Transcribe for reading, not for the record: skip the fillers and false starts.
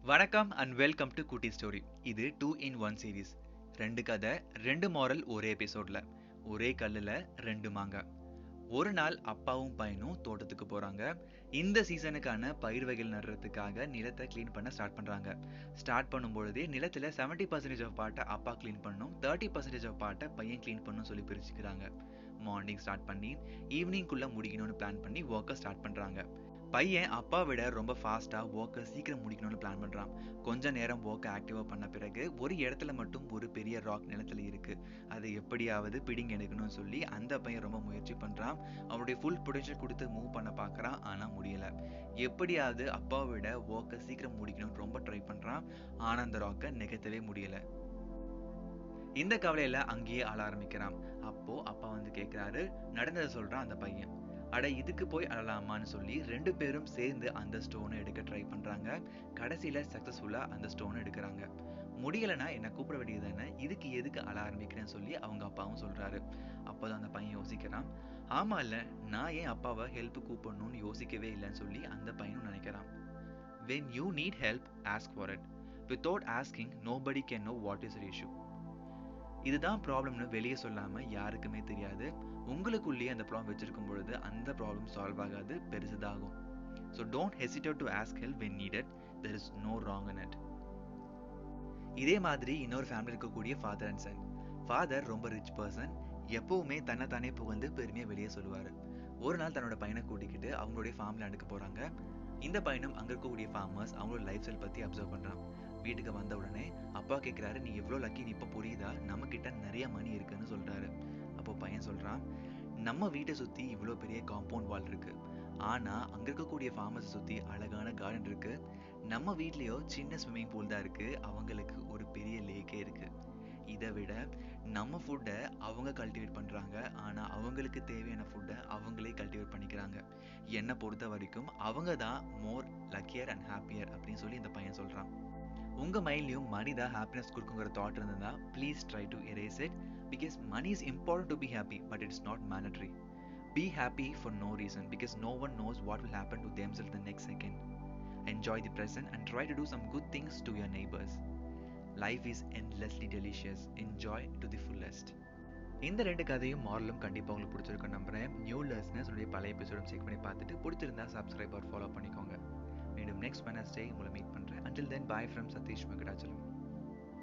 வணக்கம் and welcome to குட்டி story. இது 2 in 1 சீரீஸ். 2 கதை 2 மாரல் ஒரே எபிசோட்ல. ஒரே கல்லுல 2 மாங்காய். ஒரு நாள் அப்பாவும் பையனும் தோட்டத்துக்கு போறாங்க. இந்த சீசனுக்கான பயிர் வகைகள் நடுறதுக்காக நிலத்தை க்ளீன் பண்ண ஸ்டார்ட் பண்ணும்பொழுதே நிலத்துல 70% ஆஃப் பார்ட்டை அப்பா க்ளீன் பண்ணும், 30% ஆஃப் பார்ட்டை பையன் க்ளீன் பண்ணும் சொல்லி பிரிச்சுக்கிறாங்க. மார்னிங் ஸ்டார்ட் பண்ணி ஈவினிங்குள்ள முடிக்கணும்னு பிளான் பண்ணி ஒர்க்கை ஸ்டார்ட் பண்றாங்க. பையன் அப்பா விட ரொம்ப ஃபாஸ்ட்டாக ஒர்க்கை சீக்கிரம் முடிக்கணும்னு பிளான் பண்ணுறான். கொஞ்ச நேரம் ஒர்க்கை ஆக்டிவாக பண்ண பிறகு ஒரு இடத்துல மட்டும் ஒரு பெரிய ராக் நிலத்துல இருக்குது. அதை எப்படியாவது பிடிங்க எடுக்கணும்னு சொல்லி அந்த பையன் ரொம்ப முயற்சி பண்ணுறான். அவனுடைய ஃபுல் பொட்டன்ஷியல் கொடுத்து மூவ் பண்ண பார்க்குறான், ஆனால் முடியலை. எப்படியாவது அப்பாவை விட ஒர்க்கை சீக்கிரம் முடிக்கணும்னு ரொம்ப ட்ரை பண்ணுறான், ஆனால் அந்த ராக்கை நிகழ்த்தவே முடியலை. இந்த கவலையில் அங்கேயே அழ ஆரம்பிக்கிறான். அப்போது அப்பா வந்து கேட்குறாரு, நடந்ததை சொல்கிறான் அந்த பையன். அட இதுக்கு போய் அழலாமான்னு சொல்லி 2 பேரும் சேர்ந்து அந்த ஸ்டோனை எடுக்க ட்ரை பண்ணுறாங்க. கடைசியில் சக்ஸஸ்ஃபுல்லாக அந்த ஸ்டோனை எடுக்கிறாங்க. முடியலைன்னா என்னை கூப்பிட வேண்டியது தானே, இதுக்கு எதுக்கு அழ ஆரம்பிக்கிறேன்னு சொல்லி அவங்க அப்பாவும் சொல்கிறாரு. அப்போ தான் அந்த பையன் யோசிக்கிறான், ஆமாம் இல்லை, நான் ஏன் அப்பாவை ஹெல்ப் கூப்பிடணும்னு யோசிக்கவே இல்லைன்னு சொல்லி அந்த பையனும் நினைக்கிறான். When you need help, ask for it. Without asking, nobody can know what is your issue. இதுதான் ப்ராப்ளம்னு வெளியே சொல்லாமல் யாருக்குமே தெரியாது. உங்களுக்குள்ளேயே அந்த ப்ராப்ளம் வச்சிருக்கும் பொழுது அந்த ப்ராப்ளம் சால்வ் ஆகாது, பெருசுதாகும். So don't hesitate to ask help when needed. There is no wrong in it. இதே மாதிரி இன்னொரு ஃபேமிலி இருக்கக்கூடிய ஃபாதர் அண்ட் சன். ஃபாதர் ரொம்ப ரிச் பர்சன், எப்பவுமே தன்னைத்தானே புகழ்ந்து பெருமையாக வெளியே சொல்லுவார். ஒரு நாள் தன்னோட பையனை கூட்டிக்கிட்டு அவங்களுடைய ஃபார்ம் லேண்டுக்கு போகிறாங்க. இந்த பையனும் அங்கே இருக்கக்கூடிய ஃபார்மர்ஸ் அவங்களோட லைஃப் ஸ்டைல் பற்றி அப்சர்வ் பண்ணுறான். வீட்டுக்கு வந்த உடனே அப்பா கேட்குறாரு, நீ எவ்வளோ லக்கின்னு இப்போ புரியுதா, நம்மக்கிட்ட நிறைய மணி இருக்குன்னு சொல்கிறாரு. அப்போ பையன் சொல்கிறான், நம்ம வீட்டை சுற்றி இவ்வளோ பெரிய காம்பவுண்ட் வால் இருக்குது, ஆனால் அங்கே இருக்கக்கூடிய ஃபார்மர்ஸை சுற்றி அழகான கார்டன் இருக்குது. நம்ம வீட்லேயோ சின்ன ஸ்விம்மிங் பூல் தான் இருக்குது, அவங்களுக்கு ஒரு பெரிய லேக்கே இருக்குது. இதை விட நம்ம ஃபுட்டை அவங்க கல்டிவேட் பண்ணுறாங்க, ஆனால் அவங்களுக்கு தேவையான ஃபுட்டை அவங்களே கல்டிவேட் பண்ணிக்கிறாங்க. என்னை பொறுத்த வரைக்கும் அவங்க தான் மோர் லக்கியர் அண்ட் ஹாப்பியர் அப்படின்னு சொல்லி இந்த பையன் சொல்கிறான். உங்கள் மைண்ட்லையும் மணி தான் ஹாப்பினஸ் கொடுக்குங்கிற தாட் இருந்ததுன்னா please try to erase it, because money is important to be happy, but it's not mandatory. Be happy for no reason, because no one knows what will happen to themselves the next second. Enjoy the present and try to do some good things to your neighbors. Life is endlessly delicious. Enjoy to the fullest. இந்த 2 கதையும் மாரலும் கண்டிப்பாக உங்களுக்கு பிடிச்சிருக்கும் நம்புறேன். New listeners உடைய பழைய எபிசோடும் check பண்ணி பார்த்துட்டு பிடிச்சிருந்தா சப்ஸ்கிரைப் ஆர் ஃபாலோ பண்ணிக்கோங்க. மீண்டும் நெக்ஸ்ட் வெட்னஸ்டே உங்களை மீட் பண்ணுறேன். Until then, bye from Satish Venkatachalam.